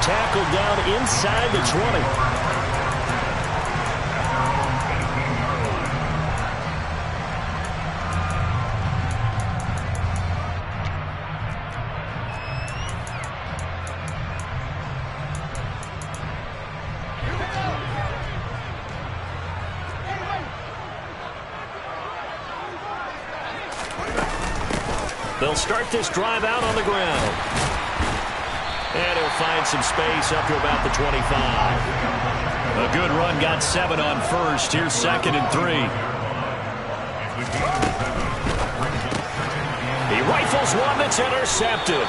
Tackled down inside the 20. They'll start this drive out on the ground. And he'll find some space up to about the 25. A good run, got 7 on first. Here's 2nd and 3. He rifles one that's intercepted.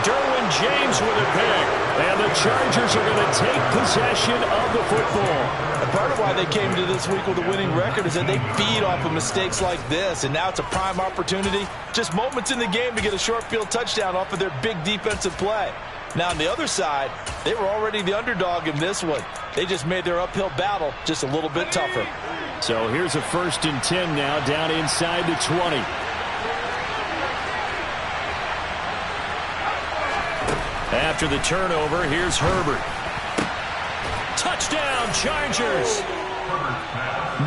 Derwin James with a pick. And the Chargers are going to take possession of the football. And part of why they came to this week with a winning record is that they feed off of mistakes like this. And now it's a prime opportunity. Just moments in the game to get a short field touchdown off of their big defensive play. Now on the other side, they were already the underdog in this one. They just made their uphill battle just a little bit tougher. So here's a 1st and 10 now down inside the 20. After the turnover, here's Herbert. Touchdown, Chargers.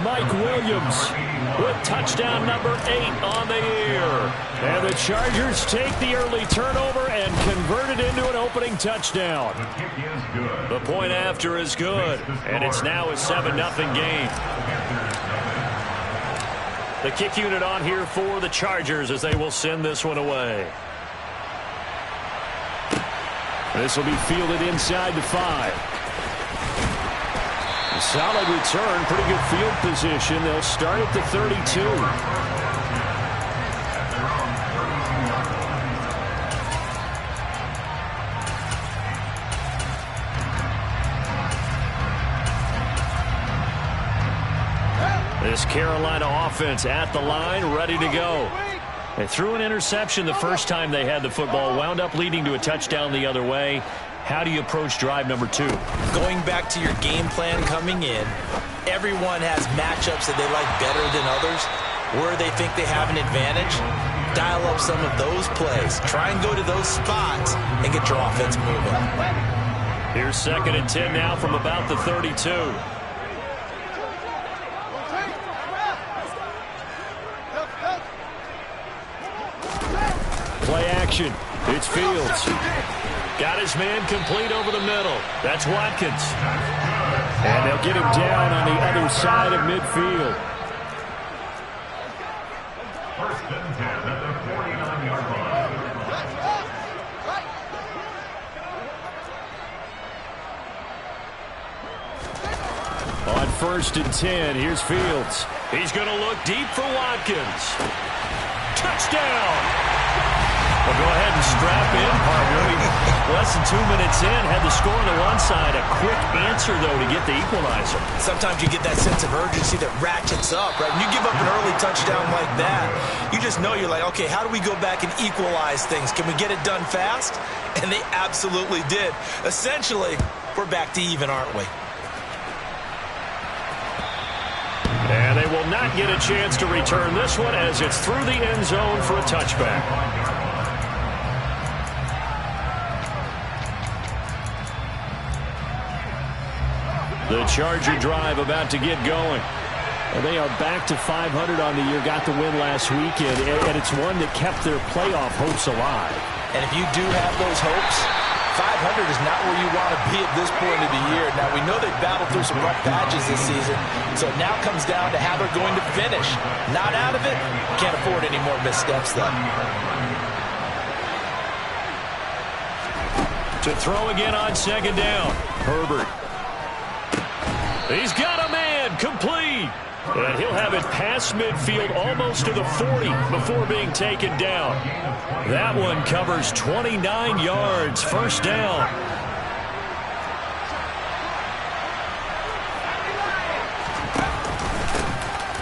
Mike Williams with touchdown number 8 on the year. And the Chargers take the early turnover and convert it into an opening touchdown. The point after is good, and it's now a 7-0 game. The kick unit on here for the Chargers as they will send this one away. This will be fielded inside the 5. Solid return, pretty good field position. They'll start at the 32. This Carolina offense at the line, ready to go. They threw an interception the first time they had the football, wound up leading to a touchdown the other way. How do you approach drive number 2? Going back to your game plan coming in, everyone has matchups that they like better than others. Where they think they have an advantage, dial up some of those plays. Try and go to those spots and get your offense moving. Here's 2nd and 10 now from about the 32. Play action. It's Fields. Got his man complete over the middle. That's Watkins. And they'll get him down on the other side of midfield. 1st and 10 at the 49-yard line. On 1st and 10, here's Fields. He's going to look deep for Watkins. Touchdown! Well, go ahead and strap in, partner. Less than 2 minutes in, had the score on the one side. A quick answer, though, to get the equalizer. Sometimes you get that sense of urgency that ratchets up, right? When you give up an early touchdown like that, you just know you're like, okay, how do we go back and equalize things? Can we get it done fast? And they absolutely did. Essentially, we're back to even, aren't we? And they will not get a chance to return this one as it's through the end zone for a touchback. The Charger drive about to get going. And they are back to 500 on the year, got the win last weekend, and it's one that kept their playoff hopes alive. And if you do have those hopes, 500 is not where you want to be at this point of the year. Now, we know they've battled through some rough patches this season, so it now comes down to how they're going to finish. Not out of it, can't afford any more missteps, though. To throw again on 2nd down, Herbert. He's got a man, complete. And he'll have it past midfield almost to the 40 before being taken down. That one covers 29 yards, 1st down.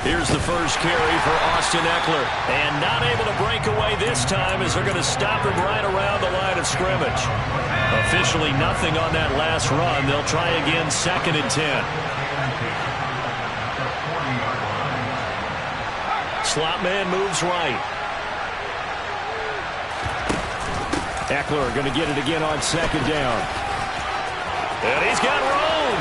Here's the first carry for Austin Eckler. And not able to break away this time as they're going to stop him right around the line of scrimmage. Officially nothing on that last run. They'll try again 2nd and 10. Slot man moves right. Eckler going to get it again on 2nd down. And he's got room.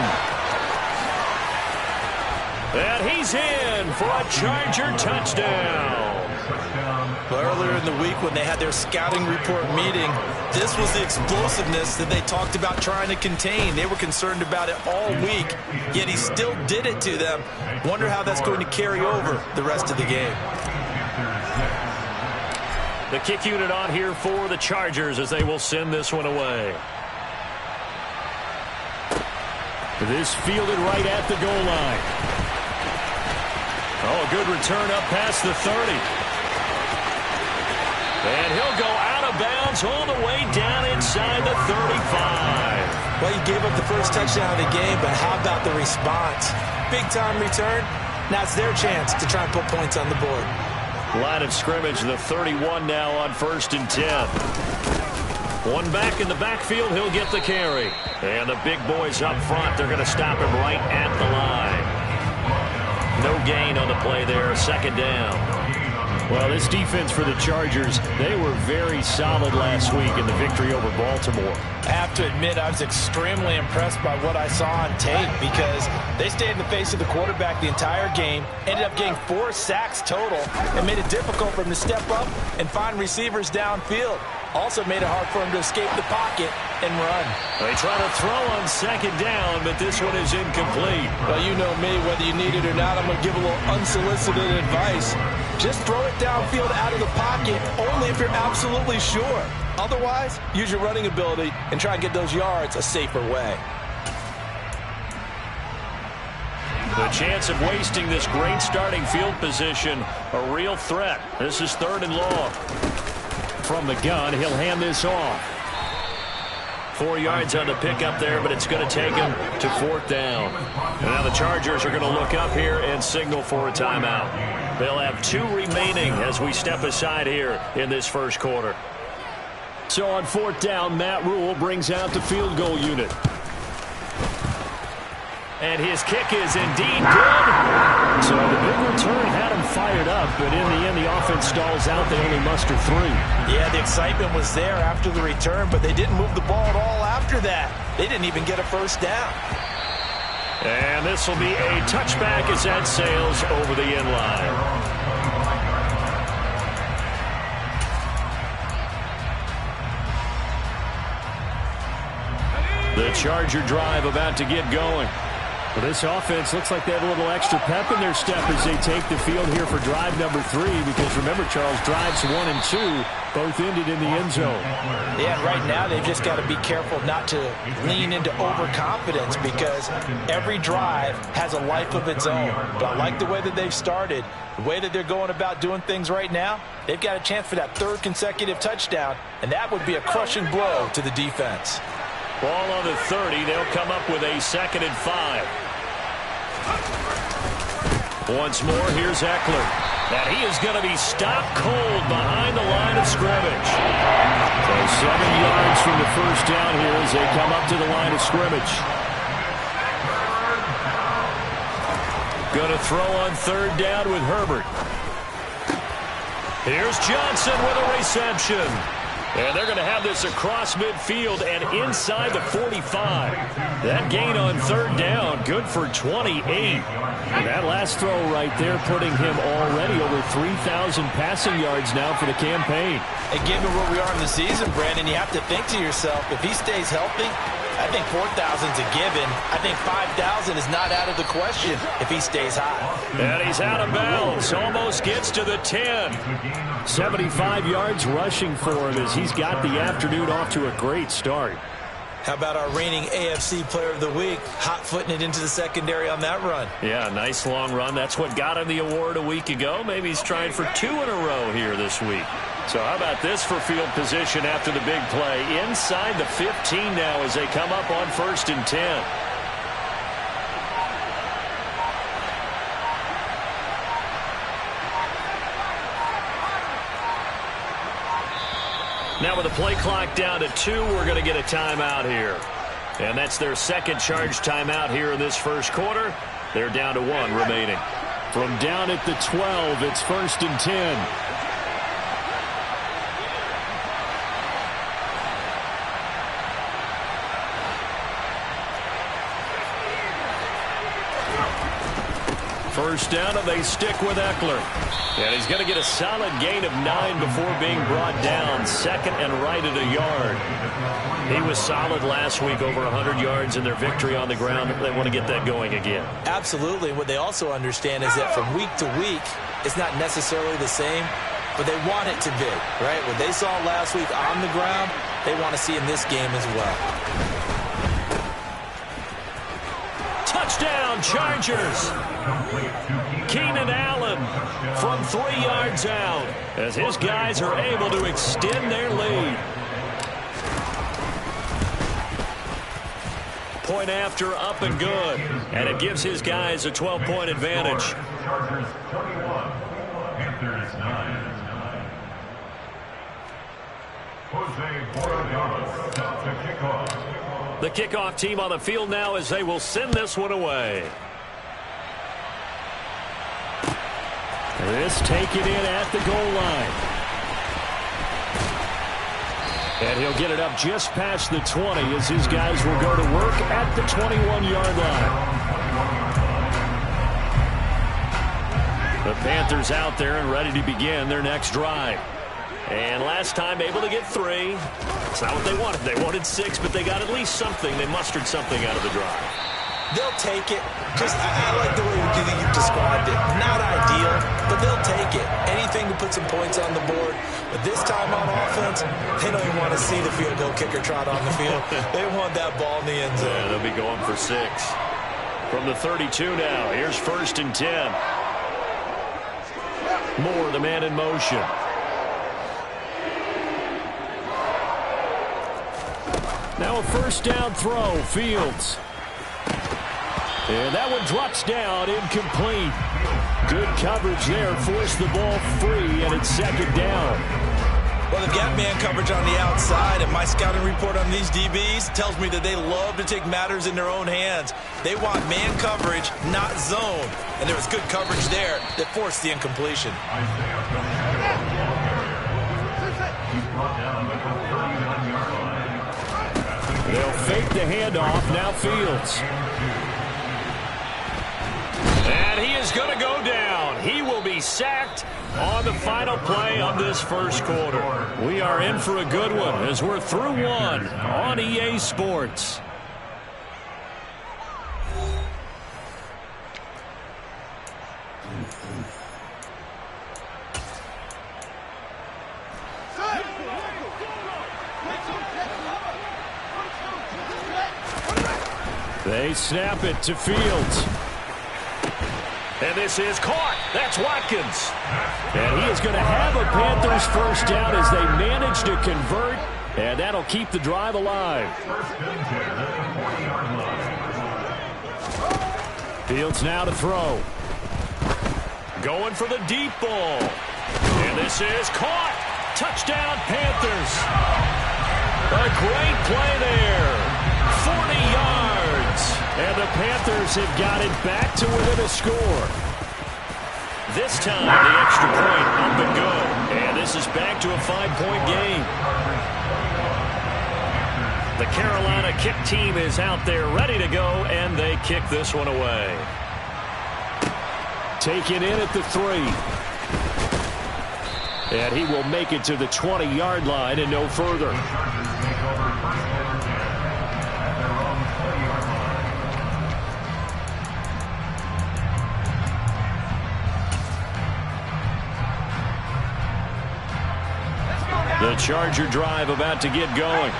And he's in for a Charger touchdown. But earlier in the week when they had their scouting report meeting, this was the explosiveness that they talked about trying to contain. They were concerned about it all week, yet he still did it to them. Wonder how that's going to carry over the rest of the game. The kick unit on here for the Chargers as they will send this one away. This fielded right at the goal line. Oh, a good return up past the 30. And he'll go out of bounds all the way down inside the 35. Well, he gave up the first touchdown of the game, but how about the response? Big-time return. Now it's their chance to try and put points on the board. Line of scrimmage, the 31 now on 1st and 10. One back in the backfield, he'll get the carry. And the big boys up front, they're going to stop him right at the line. No gain on the play there, 2nd down. Well, this defense for the Chargers, they were very solid last week in the victory over Baltimore. I have to admit, I was extremely impressed by what I saw on tape because they stayed in the face of the quarterback the entire game, ended up getting 4 sacks total, and made it difficult for him to step up and find receivers downfield. Also made it hard for him to escape the pocket and run. They try to throw on 2nd down, but this one is incomplete. Well, you know me, whether you need it or not, I'm going to give a little unsolicited advice. Just throw it downfield out of the pocket only if you're absolutely sure. Otherwise, use your running ability and try and get those yards a safer way. The chance of wasting this great starting field position, a real threat. This is 3rd and long. From the gun, he'll hand this off. 4 yards on the pickup there, but it's going to take him to 4th down. And now the Chargers are going to look up here and signal for a timeout. They'll have 2 remaining as we step aside here in this first quarter. So on 4th down, Matt Rule brings out the field goal unit. And his kick is indeed good. So the big return had him fired up, but in the end, the offense stalls out. They only muster 3. Yeah, the excitement was there after the return, but they didn't move the ball at all after that. They didn't even get a first down. And this will be a touchback as that sails over the end line. The Charger drive about to get going. Well, this offense looks like they have a little extra pep in their step as they take the field here for drive number 3, because remember, Charles, drives 1 and 2 both ended in the end zone. Yeah, right now they've just got to be careful not to lean into overconfidence because every drive has a life of its own. But I like the way that they've started, the way that they're going about doing things right now. They've got a chance for that 3rd consecutive touchdown, and that would be a crushing blow to the defense. Ball on the 30. They'll come up with a 2nd and 5. Once more, here's Eckler. And he is going to be stopped cold behind the line of scrimmage. So 7 yards from the first down here as they come up to the line of scrimmage. Going to throw on 3rd down with Herbert. Here's Johnson with a reception. And they're going to have this across midfield and inside the 45. That gain on 3rd down, good for 28. And that last throw right there putting him already over 3,000 passing yards now for the campaign. And given where we are in the season, Brandon, you have to think to yourself, if he stays healthy, I think 4,000's a given. I think 5,000 is not out of the question if he stays hot. And he's out of bounds. Almost gets to the 10. 75 yards rushing for him as he's got the afternoon off to a great start. How about our reigning AFC Player of the Week, hot-footing it into the secondary on that run? Yeah, nice long run. That's what got him the award a week ago. Maybe he's trying for 2 in a row here this week. So how about this for field position after the big play? Inside the 15 now as they come up on 1st and 10. Now with the play clock down to 2, we're going to get a timeout here. And that's their 2nd charge timeout here in this first quarter. They're down to 1 remaining. From down at the 12, it's 1st and 10. first down, and they stick with Eckler. And he's going to get a solid gain of 9 before being brought down. Second and right at a yard. He was solid last week, over 100 yards in their victory on the ground. They want to get that going again. Absolutely. What they also understand is that from week to week, it's not necessarily the same, but they want it to be, right? What they saw last week on the ground, they want to see in this game as well. Touchdown, Chargers. Keenan Allen from 3 yards out as his guys are able to extend their lead. Point after, up and good. And it gives his guys a 12-point advantage. Chargers 21, Panthers 9. Jose Borregales to kickoff. The kickoff team on the field now as they will send this one away. This taken in at the goal line. And he'll get it up just past the 20 as his guys will go to work at the 21-yard line. The Panthers out there and ready to begin their next drive. And last time able to get 3. It's not what they wanted. They wanted 6, but they got at least something. They mustered something out of the drive. They'll take it. I like the way you've described it. Not ideal, but they'll take it. Anything to put some points on the board. But this time on offense, they don't even want to see the field goal kicker trot on the field. They want that ball in the end zone. Yeah, they'll be going for 6. From the 32 now, here's 1st and 10. Moore, the man in motion. Now a first down throw, Fields. And that one drops down, incomplete. Good coverage there, forced the ball free, and it's 2nd down. Well, they've got man coverage on the outside, and my scouting report on these DBs tells me that they love to take matters in their own hands. They want man coverage, not zone. And there was good coverage there that forced the incompletion. They'll fake the handoff, now Fields. And he is going to go down. He will be sacked on the final play of this first quarter. We are in for a good one as we're through one on EA Sports. They snap it to Fields. And this is caught. That's Watkins. And he is going to have a Panthers first down as they manage to convert. And that'll keep the drive alive. Fields now to throw. Going for the deep ball. And this is caught. Touchdown, Panthers. A great play there. 40 yards. And the Panthers have got it back to within a score. This time, the extra point up and good. And this is back to a 5-point game. The Carolina kick team is out there ready to go, and they kick this one away. Taken in at the 3. And he will make it to the 20-yard line and no further. The Charger drive about to get going.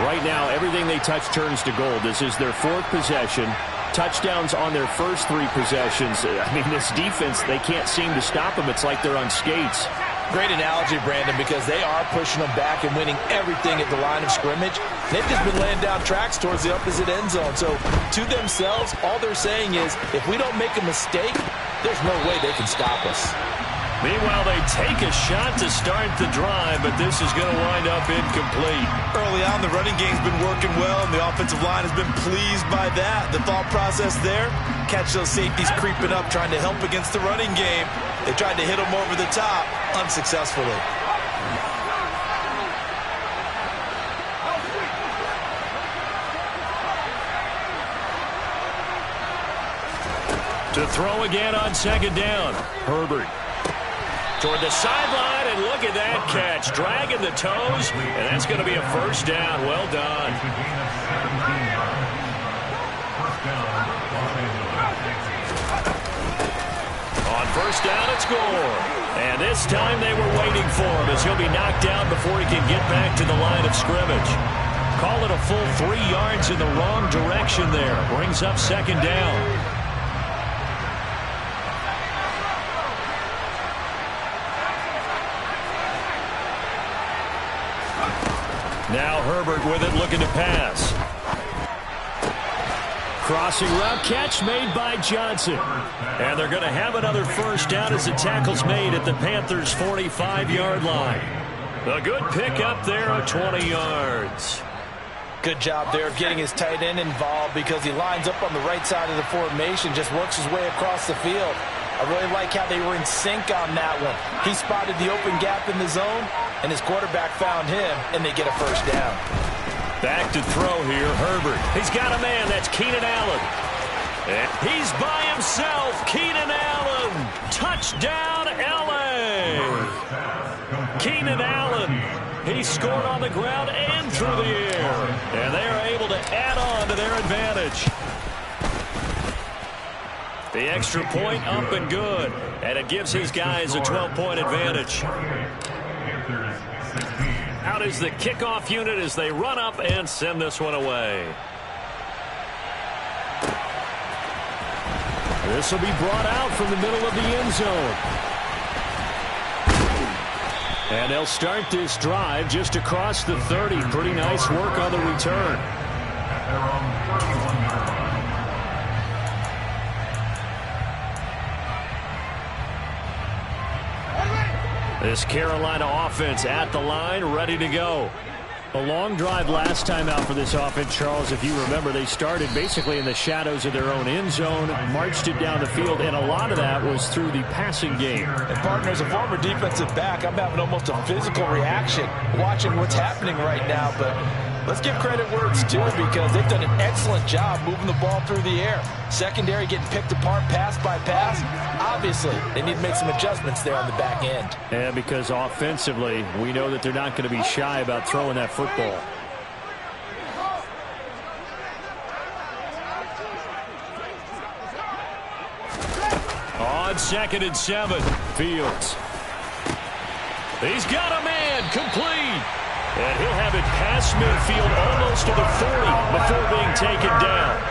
Right now, everything they touch turns to gold. This is their 4th possession. Touchdowns on their first 3 possessions. I mean, this defense, they can't seem to stop them. It's like they're on skates. Great analogy, Brandon, because they are pushing them back and winning everything at the line of scrimmage. They've just been laying down tracks towards the opposite end zone. So, to themselves, all they're saying is, if we don't make a mistake, there's no way they can stop us. Meanwhile, they take a shot to start the drive, but this is going to wind up incomplete. Early on, the running game's been working well, and the offensive line has been pleased by that. The thought process there, catch those safeties creeping up, trying to help against the running game. They tried to hit them over the top, unsuccessfully. To throw again on second down. Herbert toward the sideline, and look at that catch. Dragging the toes, and that's going to be a first down. Well done. On first down, it's Gore. And this time they were waiting for him as he'll be knocked down before he can get back to the line of scrimmage. Call it a full 3 yards in the wrong direction there. Brings up second down. Now Herbert with it, looking to pass. Crossing route catch made by Johnson. And they're going to have another first down as the tackle's made at the Panthers' 45-yard line. A good pickup there of 20 yards. Good job there of getting his tight end involved because he lines up on the right side of the formation, just works his way across the field. I really like how they were in sync on that one. He spotted the open gap in the zone, and his quarterback found him, and they get a first down. Back to throw here, Herbert. He's got a man, that's Keenan Allen. And he's by himself, Keenan Allen. Touchdown, L.A. Keenan Allen. He scored on the ground and through the air. And they are able to add on to their advantage. The extra point up and good. And it gives his guys a 12-point advantage. Out is the kickoff unit as they run up and send this one away. This will be brought out from the middle of the end zone. And they'll start this drive just across the 30. Pretty nice work on the return. This Carolina offense at the line, ready to go. A long drive last time out for this offense, Charles. If you remember, they started basically in the shadows of their own end zone, marched it down the field, and a lot of that was through the passing game. And partner, as a former defensive back, I'm having almost a physical reaction watching what's happening right now. But let's give credit where it's due because they've done an excellent job moving the ball through the air. Secondary getting picked apart pass by pass. Obviously, they need to make some adjustments there on the back end. And because offensively, we know that they're not going to be shy about throwing that football. On 2nd and 7, Fields. He's got a man, complete. And he'll have it past midfield almost to the 40 before being taken down.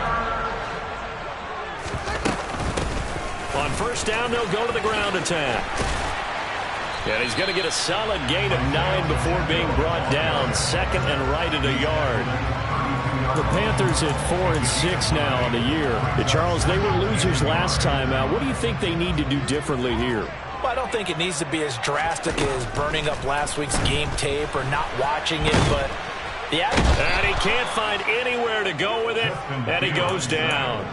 On first down, they'll go to the ground attack. And he's going to get a solid gain of 9 before being brought down. Second and right at a yard. The Panthers at 4-6 now on the year. Charles, they were losers last time out. What do you think they need to do differently here? Well, I don't think it needs to be as drastic as burning up last week's game tape or not watching it, but and he can't find anywhere to go with it, and he goes down.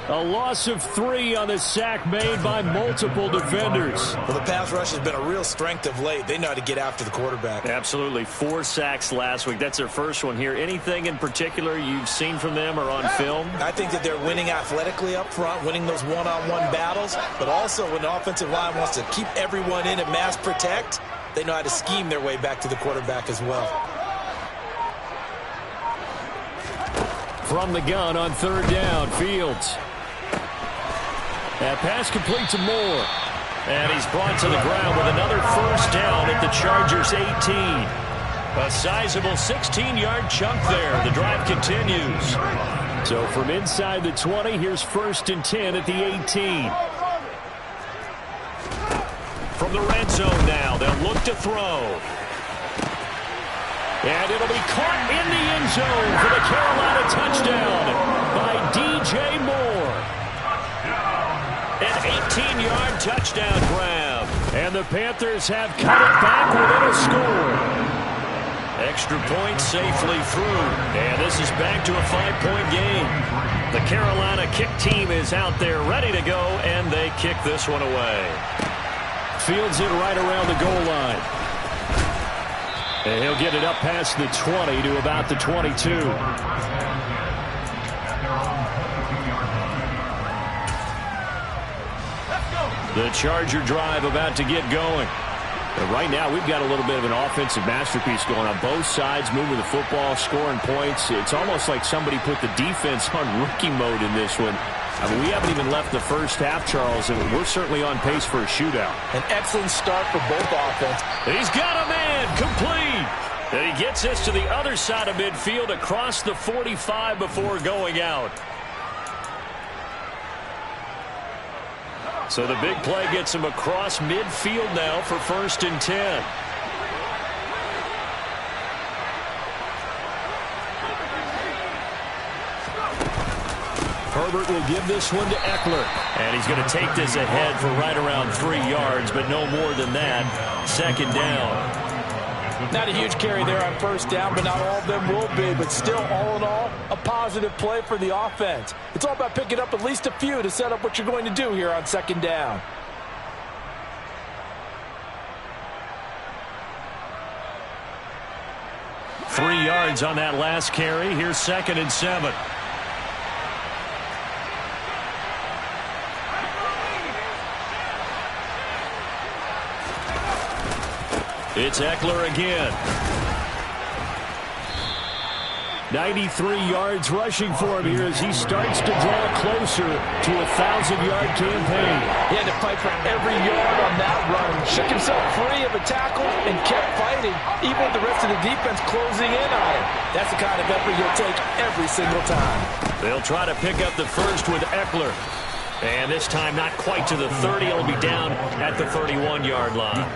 A loss of 3 on the sack made by multiple defenders. Well, the pass rush has been a real strength of late. They know how to get after the quarterback. Absolutely. 4 sacks last week. That's their first one here. Anything in particular you've seen from them or on film? I think that they're winning athletically up front, winning those one-on-one battles, but also when the offensive line wants to keep everyone in and mass protect, they know how to scheme their way back to the quarterback as well. From the gun on 3rd down, Fields. That pass complete to Moore. And he's brought to the ground with another first down at the Chargers' 18. A sizable 16-yard chunk there. The drive continues. So from inside the 20, here's 1st and 10 at the 18. From the red zone now, they'll look to throw. And it'll be caught in the end zone for the Carolina touchdown by DJ Moore. An 18-yard touchdown grab. And the Panthers have cut it back within a score. Extra point safely through. And this is back to a 5-point game. The Carolina kick team is out there ready to go, and they kick this one away. Fields it right around the goal line. And he'll get it up past the 20 to about the 22. The Charger drive about to get going. But right now, we've got a little bit of an offensive masterpiece going on both sides, moving the football, scoring points. It's almost like somebody put the defense on rookie mode in this one. I mean, we haven't even left the first half, Charles, and we're certainly on pace for a shootout. An excellent start for both offense. He's got a man, complete. And he gets us to the other side of midfield across the 45 before going out. So the big play gets him across midfield now for 1st and 10. Herbert will give this one to Eckler. And he's going to take this ahead for right around 3 yards, but no more than that. 2nd down. Not a huge carry there on 1st down, but not all of them will be. But still, all in all, a positive play for the offense. It's all about picking up at least a few to set up what you're going to do here on 2nd down. Three yards on that last carry. Here's 2nd and 7. It's Eckler again. 93 yards rushing for him here as he starts to draw closer to a 1,000-yard campaign. He had to fight for every yard on that run. Shook himself free of a tackle and kept fighting, even with the rest of the defense closing in on him. That's the kind of effort you'll take every single time. They'll try to pick up the first with Eckler. And this time not quite to the 30. It'll be down at the 31-yard line.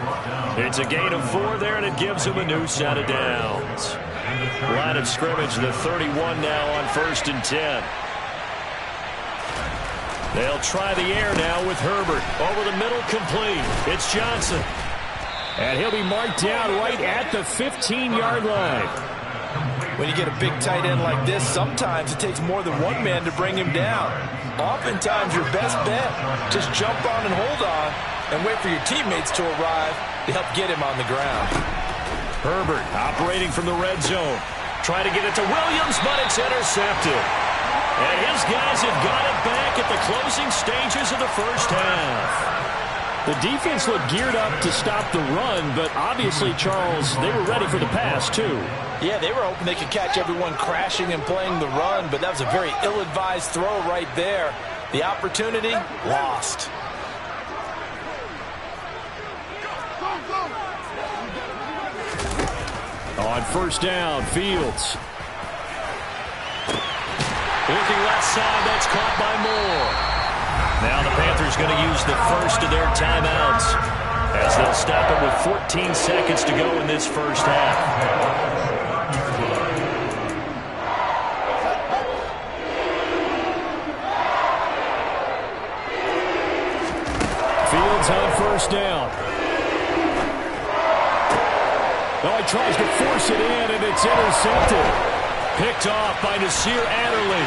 It's a gain of 4 there, and it gives him a new set of downs. Line of scrimmage, the 31 now on 1st and 10. They'll try the air now with Herbert. Over the middle, complete. It's Johnson. And he'll be marked down right at the 15-yard line. When you get a big tight end like this, sometimes it takes more than one man to bring him down. Oftentimes, your best bet, just jump on and hold on and wait for your teammates to arrive to help get him on the ground. Herbert operating from the red zone. Trying to get it to Williams, but it's intercepted. And his guys have got it back at the closing stages of the first half. The defense looked geared up to stop the run, but obviously, Charles, they were ready for the pass, too. Yeah, they were hoping they could catch everyone crashing and playing the run, but that was a very ill-advised throw right there. The opportunity, lost. On 1st down, Fields. Looking left side, that's caught by Moore. Now the Panthers going to use the first of their timeouts as they'll stop it with 14 seconds to go in this first half. Fields on 1st down. Oh, he tries to force it in, and it's intercepted. Picked off by Nasir Adderley.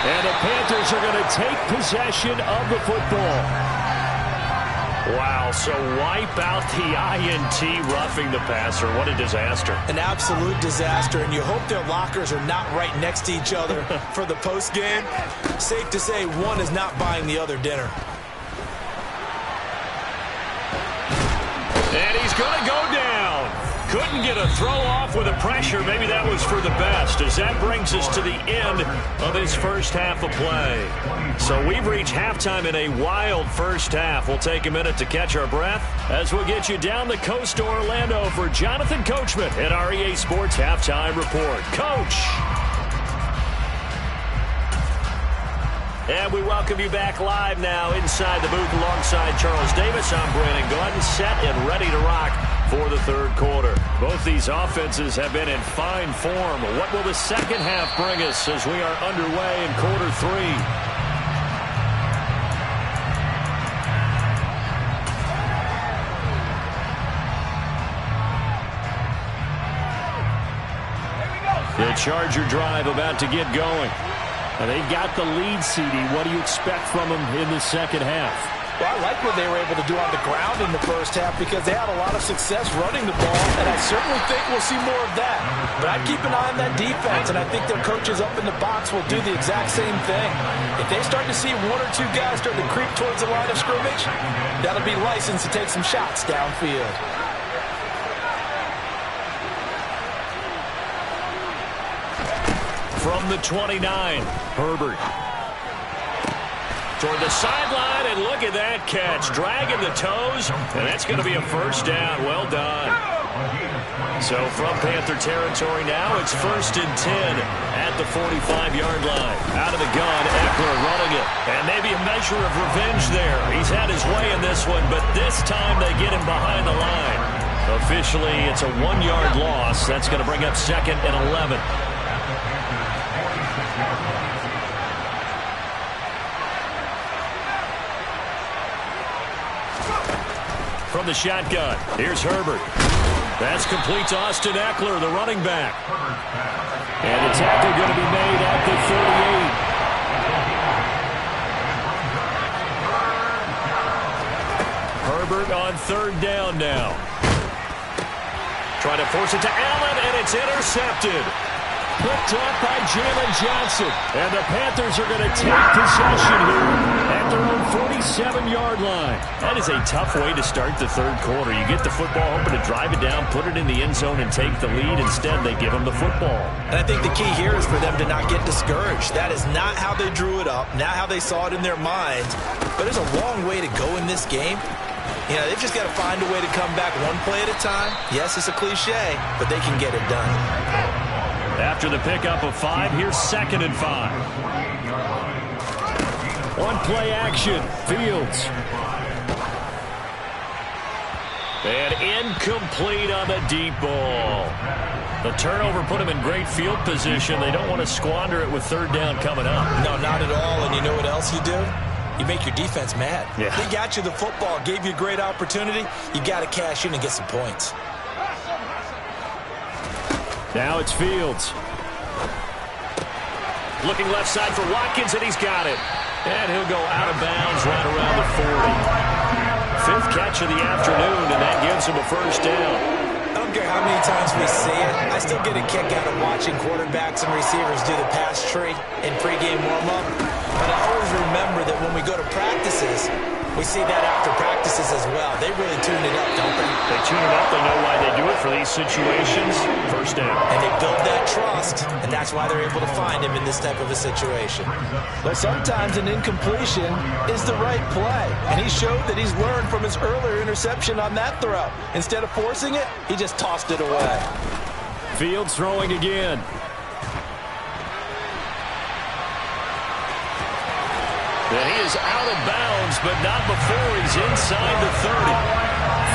And the Panthers are going to take possession of the football. Wow, so wipe out the INT roughing the passer. What a disaster. An absolute disaster, and you hope their lockers are not right next to each other for the postgame. Safe to say one is not buying the other dinner. And he's going to go down. Couldn't get a throw off with the pressure. Maybe that was for the best, as that brings us to the end of this first half of play. So we've reached halftime in a wild first half. We'll take a minute to catch our breath as we'll get you down the coast to Orlando for Jonathan Coachman at our EA Sports Halftime Report. Coach! And we welcome you back live now inside the booth alongside Charles Davis. I'm Brandon Gordon, set and ready to rock for the third quarter. Both these offenses have been in fine form. What will the second half bring us as we are underway in quarter 3? The Charger drive about to get going. And they've got the lead, CD. What do you expect from them in the second half? Well, I like what they were able to do on the ground in the first half because they had a lot of success running the ball, and I certainly think we'll see more of that. But I'd keep an eye on that defense, and I think their coaches up in the box will do the exact same thing. If they start to see one or two guys start to creep towards the line of scrimmage, that'll be license to take some shots downfield. From the 29, Herbert. Toward the sideline, and look at that catch. Dragging the toes, and that's going to be a first down. Well done. So from Panther territory now, it's 1st and 10 at the 45-yard line. Out of the gun, Eckler running it. And maybe a measure of revenge there. He's had his way in this one, but this time they get him behind the line. Officially, it's a 1-yard loss. That's going to bring up 2nd and 11. From the shotgun, here's Herbert. That's complete to Austin Eckler, the running back. And the tackle going to be made at the 38. Herbert on 3rd down now. Trying to force it to Allen, and it's intercepted. Picked up by Jalen Johnson. And the Panthers are going to take possession here at their own 47-yard line. That is a tough way to start the 3rd quarter. You get the football, hoping to drive it down, put it in the end zone, and take the lead. Instead, they give them the football. And I think the key here is for them to not get discouraged. That is not how they drew it up, not how they saw it in their minds. But there's a long way to go in this game. You know, they've just got to find a way to come back one play at a time. Yes, it's a cliche, but they can get it done. After the pickup of 5, here's 2nd and 5. One play action, Fields. And incomplete on the deep ball. The turnover put him in great field position. They don't want to squander it with 3rd down coming up. No, not at all. And you know what else you do? You make your defense mad. Yeah. They got you the football, gave you a great opportunity. You got to cash in and get some points. Now it's Fields. Looking left side for Watkins, and he's got it. And he'll go out of bounds right around the 40. 5th catch of the afternoon, and that gives him a first down. I don't care how many times we see it. I still get a kick out of watching quarterbacks and receivers do the pass tree in pregame warm-up. But I always remember that when we go to practices, we see that after practices as well. They really tune it up, don't they? They tune it up. They know why they do it for these situations. First down. And they build that trust, and that's why they're able to find him in this type of a situation. But sometimes an incompletion is the right play. And he showed that he's learned from his earlier interception on that throw. Instead of forcing it, he just tossed it away. Fields throwing again. And he is out of bounds, but not before he's inside the 30.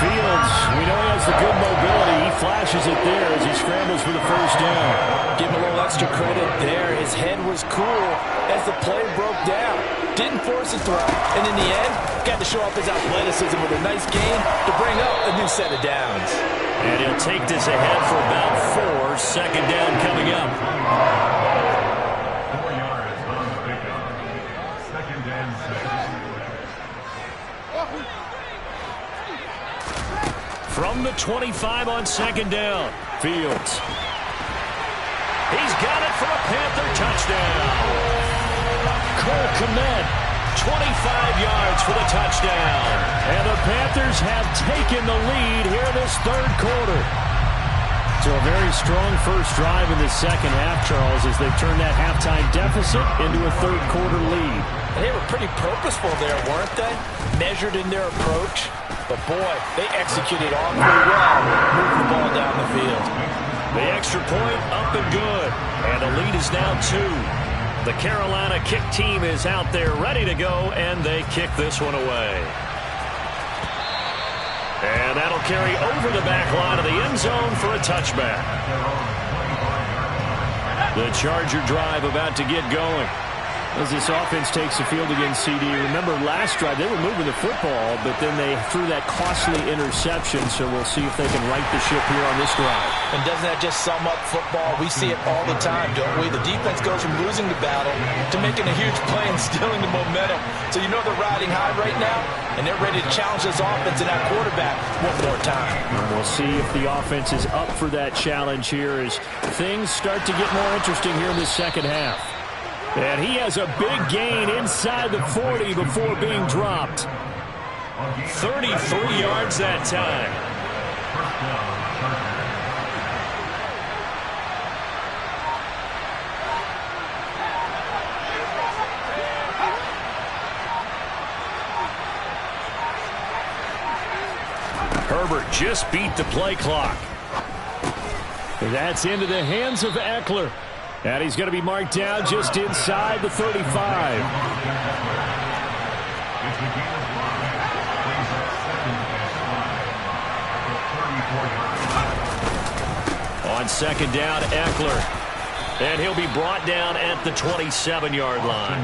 Fields, we know he has the good mobility. He flashes it there as he scrambles for the first down. Give him a little extra credit there. His head was cool as the play broke down. Didn't force a throw. And in the end, got to show off his athleticism with a nice gain to bring up a new set of downs. And he'll take this ahead for about 4. 2nd down coming up. 4 yards on the pickup. 2nd and 6. From the 25 on 2nd down, Fields. He's got it for a Panther touchdown. Cole Kmet, 25 yards for the touchdown. And the Panthers have taken the lead here this 3rd quarter. So a very strong first drive in the 2nd half, Charles, as they've turned that halftime deficit into a 3rd quarter lead. They were pretty purposeful there, weren't they? Measured in their approach. But, boy, they executed awfully well, moving the ball down the field. The extra point up and good. And the lead is now 2. The Carolina kick team is out there ready to go, and they kick this one away. And that'll carry over the back line of the end zone for a touchback. The Charger drive about to get going. As this offense takes the field against CD, remember last drive they were moving the football, but then they threw that costly interception, so we'll see if they can right the ship here on this drive. And doesn't that just sum up football? We see it all the time, don't we? The defense goes from losing the battle to making a huge play and stealing the momentum. So you know they're riding high right now, and they're ready to challenge this offense and that quarterback one more time. And we'll see if the offense is up for that challenge here as things start to get more interesting here in the second half. And he has a big gain inside the 40 before being dropped. 33 yards that time. Herbert just beat the play clock. And that's into the hands of Eckler. And he's going to be marked down just inside the 35. On second down, Eckler. And he'll be brought down at the 27-yard line.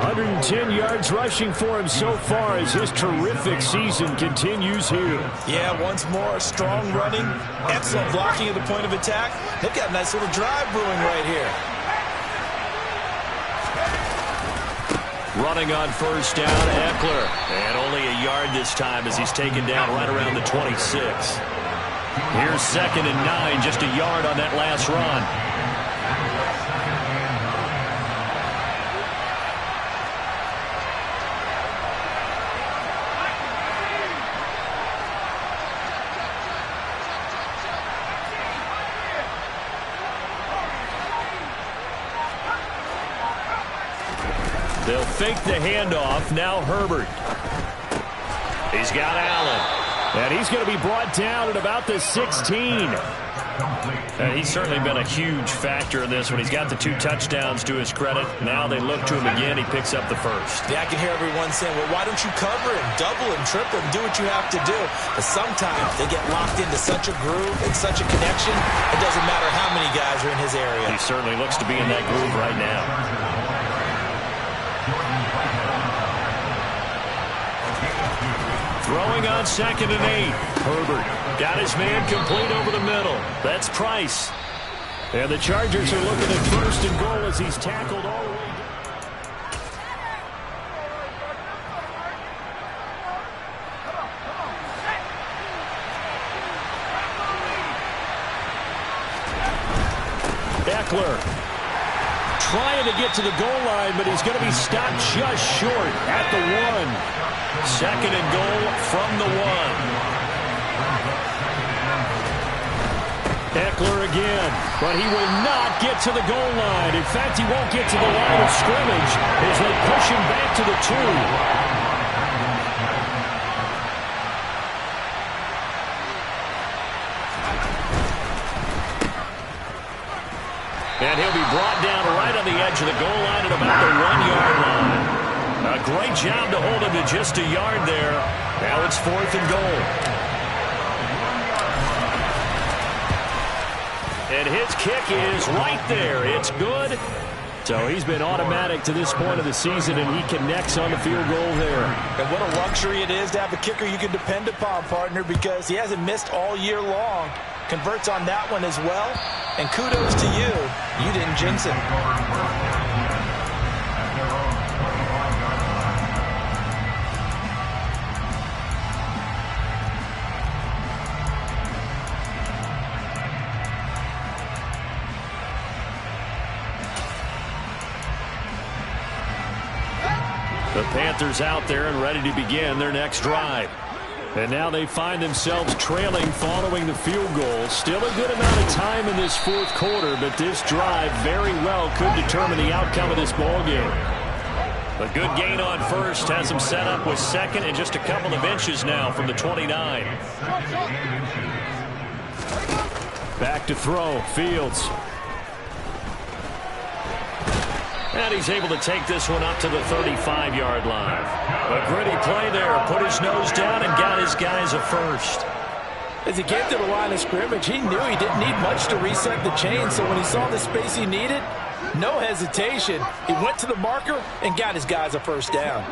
110 yards rushing for him so far as his terrific season continues here. Yeah, once more, strong running, excellent blocking at the point of attack. They've got a nice little drive brewing right here. Running on first down, Eckler. And only a yard this time as he's taken down right around the 26. Here's 2nd and 9, just a yard on that last run. They'll fake the handoff. Now Herbert. He's got Allen. And he's going to be brought down at about the 16. And he's certainly been a huge factor in this one. He's got the 2 touchdowns to his credit. Now they look to him again. He picks up the first. Yeah, I can hear everyone saying, well, why don't you cover him, double him, triple him, do what you have to do. But sometimes they get locked into such a groove and such a connection, it doesn't matter how many guys are in his area. He certainly looks to be in that groove right now. Throwing on 2nd and 8. Herbert got his man complete over the middle. That's Price. And the Chargers are looking at 1st and goal as he's tackled all the way down. Eckler trying to get to the goal line, but he's going to be stopped just short at the 1. 2nd and goal from the 1. Eckler again, but he will not get to the goal line. In fact, he won't get to the line of scrimmage as they push him back to the 2. And he'll be brought down right on the edge of the goal line at about the 1-yard line. A great job to hold him to just a yard there. Now it's 4th and goal. And his kick is right there. It's good. So he's been automatic to this point of the season, and he connects on the field goal there. And what a luxury it is to have a kicker you can depend upon, partner, because he hasn't missed all year long. Converts on that one as well. And kudos to you. You didn't jinx it. The Panthers out there and ready to begin their next drive. And now they find themselves trailing following the field goal. Still a good amount of time in this 4th quarter, but this drive very well could determine the outcome of this ball game. A good gain on first has them set up with 2nd and just a couple of inches now from the 29. Back to throw, Fields. And he's able to take this one up to the 35-yard line. A gritty play there. Put his nose down and got his guys a first. As he came to the line of scrimmage, he knew he didn't need much to reset the chain. So when he saw the space he needed, No hesitation. He went to the marker and got his guys a first down.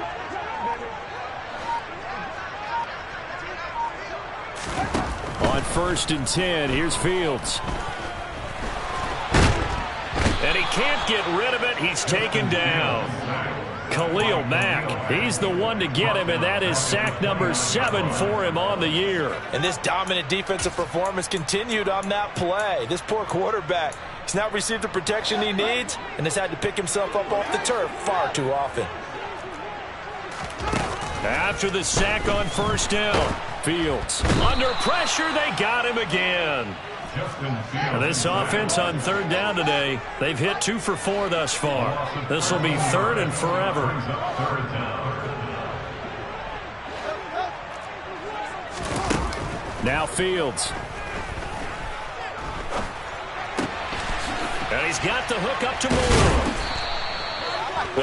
On 1st and 10, here's Fields. And he can't get rid of it. He's taken down. Khalil Mack, he's the one to get him, and that is sack number 7 for him on the year. And this dominant defensive performance continued on that play. This poor quarterback, he's not received the protection he needs and has had to pick himself up off the turf far too often. After the sack on 1st down, Fields under pressure. They got him again. And this offense on 3rd down today, they've hit 2 for 4 thus far. This will be 3rd and forever. Now Fields. And he's got the hook up to Moore.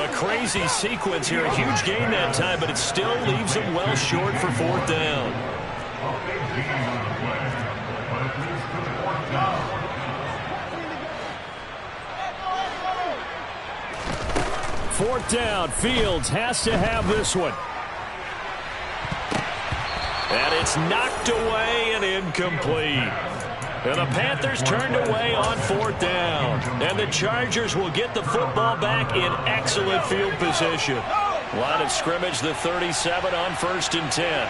A crazy sequence here. A huge gain that time, but it still leaves him well short for 4th down. 4th down. Fields has to have this one. And it's knocked away and incomplete. And the Panthers turned away on 4th down. And the Chargers will get the football back in excellent field position. Line of scrimmage, the 37 on 1st and 10.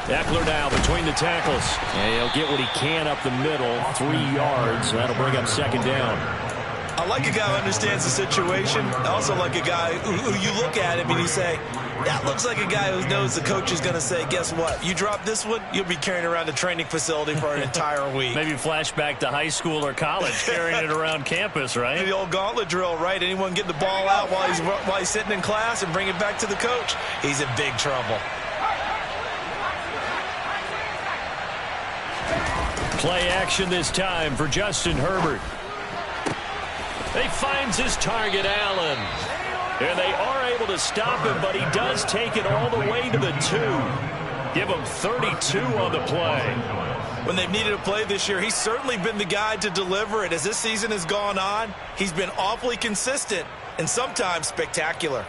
Eckler now between the tackles. And he'll get what he can up the middle, 3 yards. That'll bring up 2nd down. I like a guy who understands the situation. I also like a guy who you look at him and you say, that looks like a guy who knows the coach is going to say, guess what? You drop this one, you'll be carrying around a training facility for an entire week. Maybe flashback to high school or college, carrying it around campus, right? The old gauntlet drill, right? Anyone get the ball out while he's sitting in class and bring it back to the coach, he's in big trouble. Play action this time for Justin Herbert. He finds his target, Allen. And they are able to stop him, but he does take it all the way to the 2. Give him 32 on the play. When they've needed a play this year, he's certainly been the guy to deliver it. As this season has gone on, he's been awfully consistent and sometimes spectacular.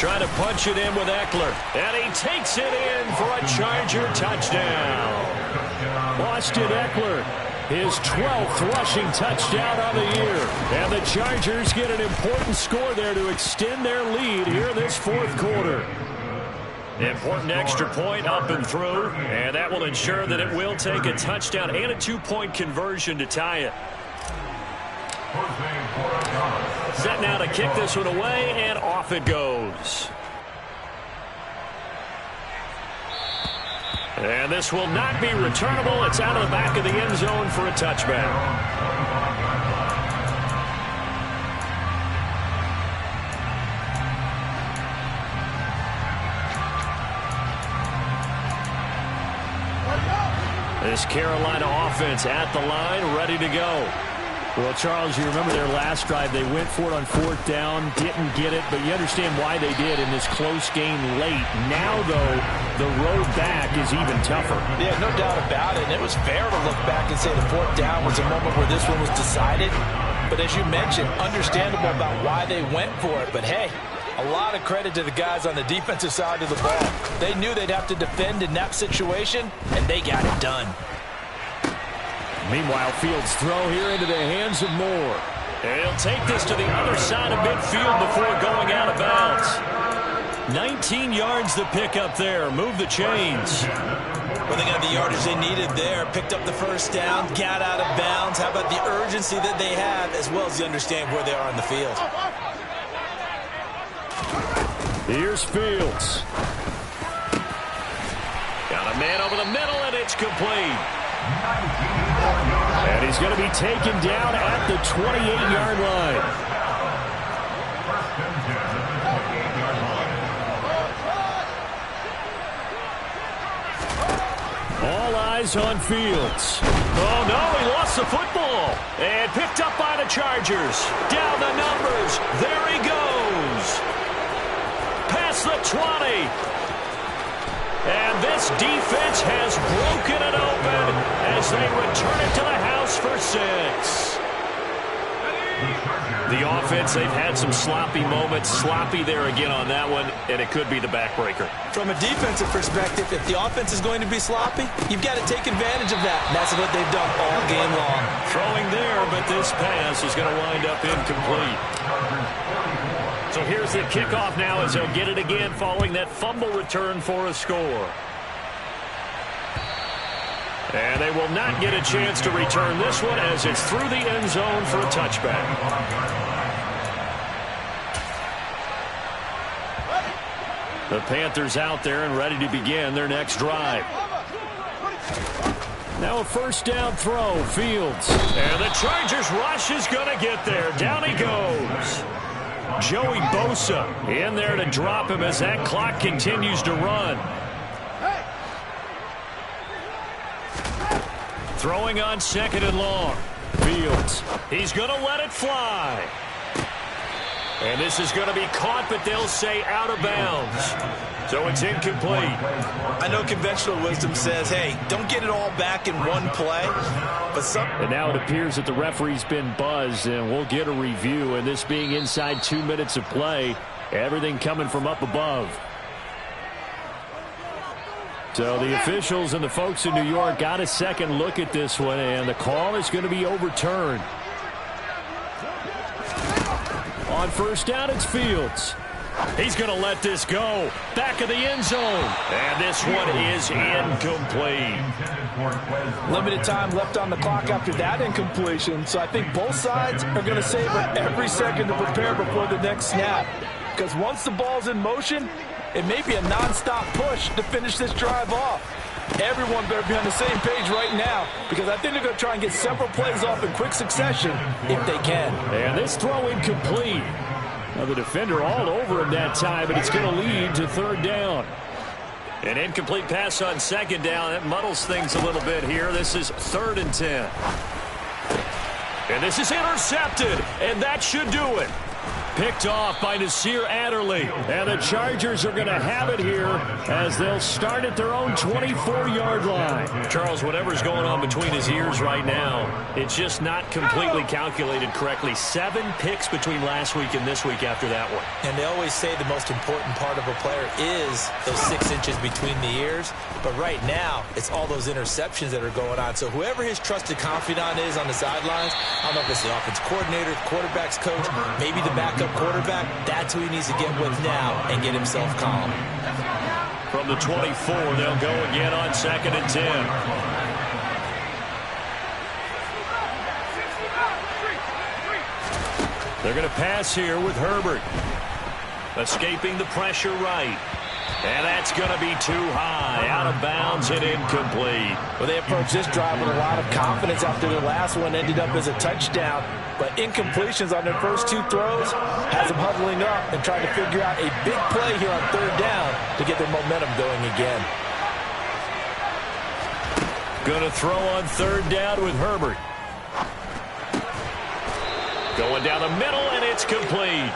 Trying to punch it in with Eckler. And he takes it in for a Charger touchdown. Austin Eckler, his 12th rushing touchdown on the year. And the Chargers get an important score there to extend their lead here in this 4th quarter. Important extra point up and through. And that will ensure that it will take a touchdown and a 2-point conversion to tie it. Set now to kick this one away, and off it goes. And this will not be returnable. It's out of the back of the end zone for a touchback. This Carolina offense at the line, ready to go. Well, Charles, you remember their last drive. They went for it on 4th down, didn't get it, but you understand why they did in this close game late. Now, though, the road back is even tougher. Yeah, no doubt about it. And it was fair to look back and say the 4th down was a moment where this one was decided. But as you mentioned, understandable about why they went for it. But, hey, a lot of credit to the guys on the defensive side of the ball. They knew they'd have to defend in that situation, and they got it done. Meanwhile, Fields' throw here into the hands of Moore. And he'll take this to the other side of midfield before going out of bounds. 19 yards the pick up there. Move the chains. Well, they got the yardage they needed there. Picked up the first down, got out of bounds. How about the urgency that they have, as well as you understand where they are on the field. Here's Fields. Got a man over the middle, and it's complete. And he's going to be taken down at the 28-yard line. All eyes on Fields. Oh, no, he lost the football. And picked up by the Chargers. Down the numbers. There he goes. Past the 20. And this defense has broken it open as they return it to the house for 6. The offense, they've had some sloppy moments. Sloppy there again on that one, and it could be the backbreaker. From a defensive perspective, if the offense is going to be sloppy, you've got to take advantage of that. And that's what they've done all game long. Throwing there, but this pass is going to wind up incomplete. So here's the kickoff now as they'll get it again following that fumble return for a score. And they will not get a chance to return this one as it's through the end zone for a touchback. The Panthers out there and ready to begin their next drive. Now a first down throw, Fields. And the Chargers rush is going to get there. Down he goes. Joey Bosa in there to drop him as that clock continues to run. Throwing on second and long. Fields. He's going to let it fly. And this is going to be caught, but they'll say out of bounds. So it's incomplete. I know conventional wisdom says, hey, don't get it all back in one play. And now it appears that the referee's been buzzed, and we'll get a review. And this being inside 2 minutes of play, everything coming from up above. So the officials and the folks in New York got a second look at this one, and the call is going to be overturned. On first down, it's Fields. He's going to let this go. Back of the end zone. And this one is incomplete. Limited time left on the clock after that incompletion. So I think both sides are going to savor every second to prepare before the next snap. Because once the ball's in motion, it may be a nonstop push to finish this drive off. Everyone better be on the same page right now because I think they're going to try and get several plays off in quick succession if they can. And this throw incomplete. Now the defender all over him that time, but it's going to lead to third down. An incomplete pass on second down. That muddles things a little bit here. This is 3rd and 10. And this is intercepted, and that should do it. Picked off by Nasir Adderley. And the Chargers are going to have it here as they'll start at their own 24-yard line. Charles, whatever's going on between his ears right now, it's just not completely calculated correctly. 7 picks between last week and this week after that one. And they always say the most important part of a player is those 6 inches between the ears. But right now, it's all those interceptions that are going on. So whoever his trusted confidant is on the sidelines, I don't know if it's the offense coordinator, quarterback's coach, maybe the backup quarterback, that's who he needs to get with now and get himself calm. From the 24, they'll go again on 2nd and 10. They're going to pass here with Herbert. Escaping the pressure right. And that's going to be too high. Out of bounds and incomplete. Well, they approached this drive with a lot of confidence after the last one ended up as a touchdown. But incompletions on their first 2 throws has them huddling up and trying to figure out a big play here on 3rd down to get their momentum going again. Going to throw on 3rd down with Herbert. Going down the middle, and it's complete.